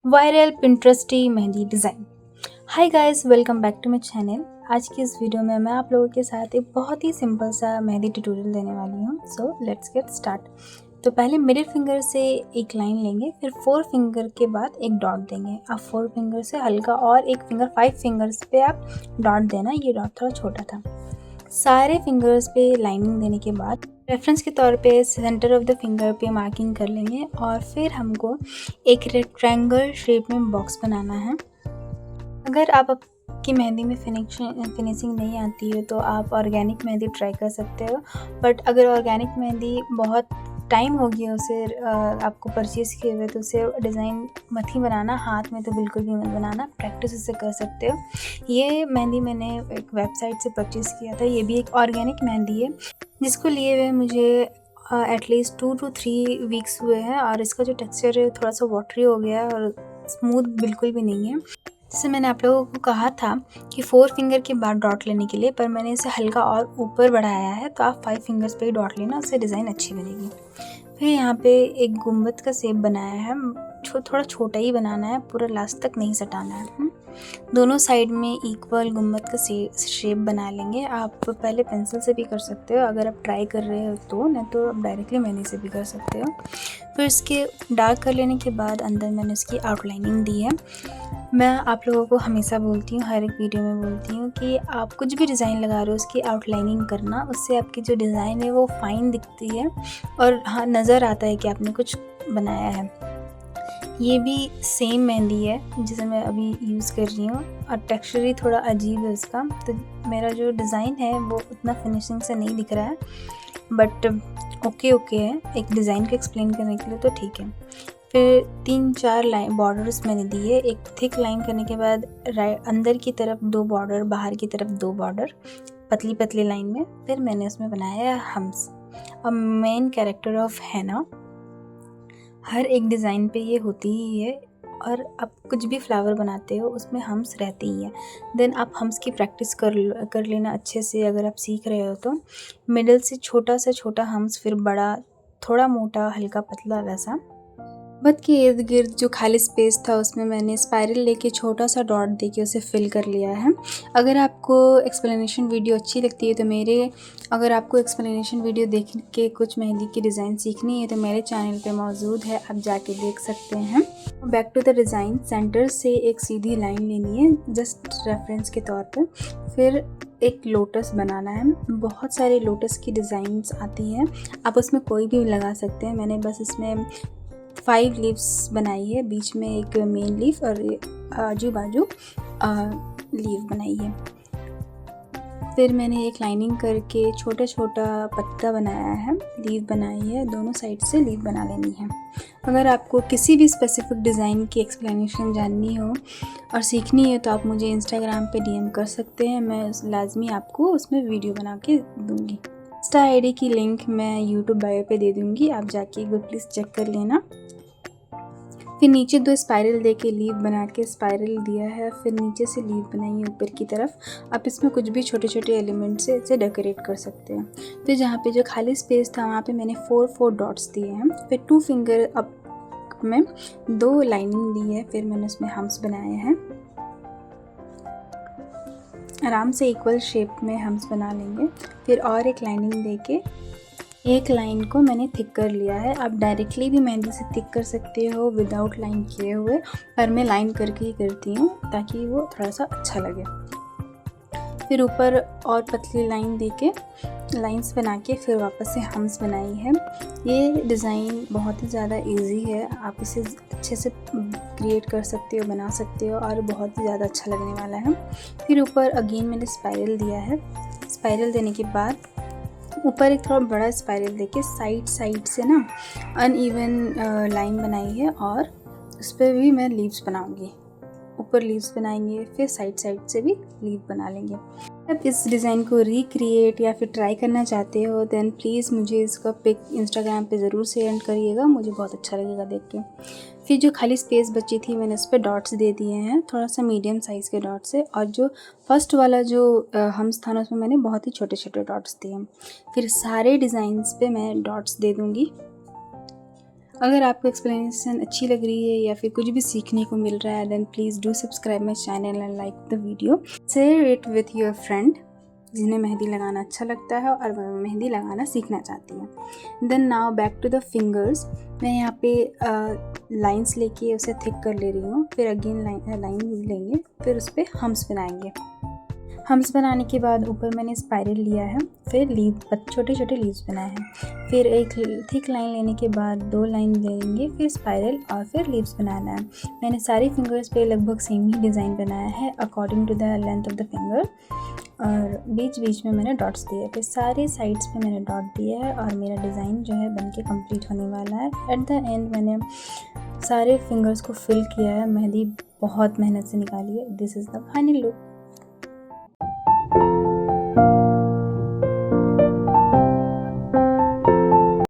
Viral Pinteresty mehndi design. Hi guys, welcome back to my channel. आज की इस video में मैं आप लोगों के साथ एक बहुत ही सिंपल सा मेहंदी ट्यूटोरियल देने वाली हूँ। So let's get start. तो पहले मिडिल फिंगर से एक लाइन लेंगे, फिर 4 फिंगर के बाद एक डॉट देंगे। आप 4 फिंगर से हल्का और एक फिंगर 5 फिंगर्स पे आप डॉट देना। ये डॉट थोड़ा छोटा था। सारे फिंगर्स पे लाइनिंग देने के बाद रेफरेंस के तौर पे सेंटर ऑफ द फिंगर पे मार्किंग कर लेंगे और फिर हमको एक रेक्टेंगल शेप में बॉक्स बनाना है। अगर आपकी मेहंदी में फिनिशिंग नहीं आती है तो आप ऑर्गेनिक मेहंदी ट्राई कर सकते हो। बट अगर ऑर्गेनिक मेहंदी बहुत टाइम हो गया उसे आपको परचेज़ किए हुए, तो उसे डिज़ाइन मत ही बनाना, हाथ में तो बिल्कुल भी मत बनाना। प्रैक्टिस इससे कर सकते हो। ये मेहंदी मैंने एक वेबसाइट से परचेज़ किया था। ये भी एक ऑर्गेनिक मेहंदी है जिसको लिए हुए मुझे एटलीस्ट 2 to 3 वीक्स हुए हैं और इसका जो टेक्सचर है थोड़ा सा वाटरी हो गया है और स्मूथ बिल्कुल भी नहीं है। जैसे मैंने आप लोगों को कहा था कि 4 फिंगर के बाद डॉट लेने के लिए, पर मैंने इसे हल्का और ऊपर बढ़ाया है, तो आप 5 फिंगर्स पे ही डॉट लेना, उससे डिज़ाइन अच्छी बनेगी। फिर यहाँ पे एक गुंबद का शेप बनाया है। थोड़ा छोटा ही बनाना है, पूरा लास्ट तक नहीं सटाना है। दोनों साइड में इक्वल गुंबद का शेप बना लेंगे। आप पहले पेंसिल से भी कर सकते हो अगर आप ट्राई कर रहे हो तो, नहीं तो आप डायरेक्टली मेहंदी से भी कर सकते हो। फिर इसके डार्क कर लेने के बाद अंदर मैंने इसकी आउटलाइनिंग दी है। मैं आप लोगों को हमेशा बोलती हूँ, हर एक वीडियो में बोलती हूँ कि आप कुछ भी डिज़ाइन लगा रहे हो उसकी आउटलाइनिंग करना, उससे आपकी जो डिज़ाइन है वो फाइन दिखती है और हाँ, नज़र आता है कि आपने कुछ बनाया है। ये भी सेम मेहंदी है जिसे मैं अभी यूज़ कर रही हूँ और टेक्सचर ही थोड़ा अजीब है उसका, तो मेरा जो डिज़ाइन है वो उतना फिनिशिंग से नहीं दिख रहा है, बट ओके है। एक डिज़ाइन को एक्सप्लेन करने के लिए तो ठीक है। फिर 3-4 लाइन बॉर्डर्स मैंने दिए। एक थिक लाइन करने के बाद अंदर की तरफ 2 बॉर्डर, बाहर की तरफ 2 बॉर्डर, पतली पतली लाइन में। फिर मैंने उसमें बनाया hums, a main character of हैना। हर एक डिज़ाइन पे ये होती ही है और आप कुछ भी फ्लावर बनाते हो उसमें हम्स रहते ही हैं। देन आप हम्स की प्रैक्टिस कर लेना अच्छे से। अगर आप सीख रहे हो तो मिडिल से छोटा से छोटा हम्स, फिर बड़ा, थोड़ा मोटा, हल्का पतला, वैसा। बट के इर्द गिर्द जो खाली स्पेस था उसमें मैंने स्पाइरल लेके छोटा सा डॉट देके उसे फिल कर लिया है। अगर आपको एक्सप्लेनेशन वीडियो अच्छी लगती है तो अगर आपको एक्सप्लेनेशन वीडियो देख के कुछ मेहंदी की डिज़ाइन सीखनी है तो मेरे चैनल पे मौजूद है, आप जाके देख सकते हैं। Back to the design, centre से एक सीधी लाइन लेनी है जस्ट रेफरेंस के तौर पर। फिर एक लोटस बनाना है। बहुत सारे लोटस की डिज़ाइंस आती हैं, आप उसमें कोई भी लगा सकते हैं। मैंने बस इसमें 5 लीव्स बनाई है, बीच में एक मेन लीफ और आजू बाजू लीफ बनाई है। फिर मैंने एक लाइनिंग करके छोटा छोटा पत्ता बनाया है, लीफ बनाई है, दोनों साइड से लीफ बना लेनी है। अगर आपको किसी भी स्पेसिफिक डिज़ाइन की एक्सप्लेनेशन जाननी हो और सीखनी है तो आप मुझे इंस्टाग्राम पे डीएम कर सकते हैं, मैं लाजमी आपको उसमें वीडियो बना के दूँगी। इंस्टा आईडी की लिंक मैं यूट्यूब बायो पे दे दूँगी, आप जाके एक बार प्लीज़ चेक कर लेना। फिर नीचे 2 स्पाइरल दे के लीफ बना के स्पाइरल दिया है, फिर नीचे से लीफ बनाई है ऊपर की तरफ। आप इसमें कुछ भी छोटे छोटे एलिमेंट से इसे डेकोरेट कर सकते हैं। फिर जहाँ पे जो खाली स्पेस था वहाँ पे मैंने 4 डॉट्स दिए हैं। फिर 2 फिंगर अप में 2 लाइनिंग दी है, फिर मैंने उसमें हम्स बनाए हैं। आराम से इक्वल शेप में हम्स बना लेंगे। फिर और एक लाइनिंग दे के एक लाइन को मैंने थिक कर लिया है। आप डायरेक्टली भी मेहंदी से थिक कर सकते हो विदाउट लाइन किए हुए, पर मैं लाइन करके ही करती हूँ ताकि वो थोड़ा सा अच्छा लगे। फिर ऊपर और पतली लाइन देके लाइंस बना के फिर वापस से हम्स बनाई है। ये डिज़ाइन बहुत ही ज़्यादा इजी है, आप इसे अच्छे से क्रिएट कर सकते हो, बना सकते हो और बहुत ही ज़्यादा अच्छा लगने वाला है। फिर ऊपर अगेन मैंने स्पाइरल दिया है। स्पाइरल देने के बाद ऊपर एक थोड़ा बड़ा स्पाइरल देके साइड से ना अनइवन लाइन बनाई है और उस पर भी मैं लीव्स बनाऊंगी। ऊपर लीव्स बनाएंगे, फिर साइड से भी लीव बना लेंगे। अब इस डिज़ाइन को रिक्रिएट या फिर ट्राई करना चाहते हो देन प्लीज़ मुझे इसका पिक इंस्टाग्राम पे ज़रूर सेंड करिएगा, मुझे बहुत अच्छा लगेगा देख के। फिर जो खाली स्पेस बची थी मैंने उस पर डॉट्स दे दिए हैं, थोड़ा सा मीडियम साइज़ के डॉट्स है, और जो फर्स्ट वाला जो हम्स था ना उसमें मैंने बहुत ही छोटे छोटे डॉट्स दिए। फिर सारे डिज़ाइंस पे मैं डॉट्स दे दूँगी। अगर आपको एक्सप्लेनेशन अच्छी लग रही है या फिर कुछ भी सीखने को मिल रहा है then please do subscribe my channel and like the video, share it with your friend जिन्हें मेहंदी लगाना अच्छा लगता है और मेहंदी लगाना सीखना चाहती है। Then now back to the fingers. मैं यहाँ पे लाइंस लेके उसे थिक कर ले रही हूँ, फिर अगेन लाइन लेंगे, फिर उस पर हम्स बनाएंगे। हम्स बनाने के बाद ऊपर मैंने स्पाइरल लिया है, फिर लीव छोटे छोटे लीव्स बनाए हैं। फिर एक थिक लाइन लेने के बाद 2 लाइन लेंगे, फिर स्पाइरल और फिर लीव्स बनाना है। मैंने सारे फिंगर्स पे लगभग सेम ही डिज़ाइन बनाया है according to the length of the finger, और बीच बीच में मैंने डॉट्स दिए, फिर सारे साइड्स पे मैंने डॉट दिया है और मेरा डिज़ाइन जो है बनके कंप्लीट होने वाला है। एट द एंड मैंने सारे फिंगर्स को फिल किया है, मेहंदी बहुत मेहनत से निकाली है। This is the final look.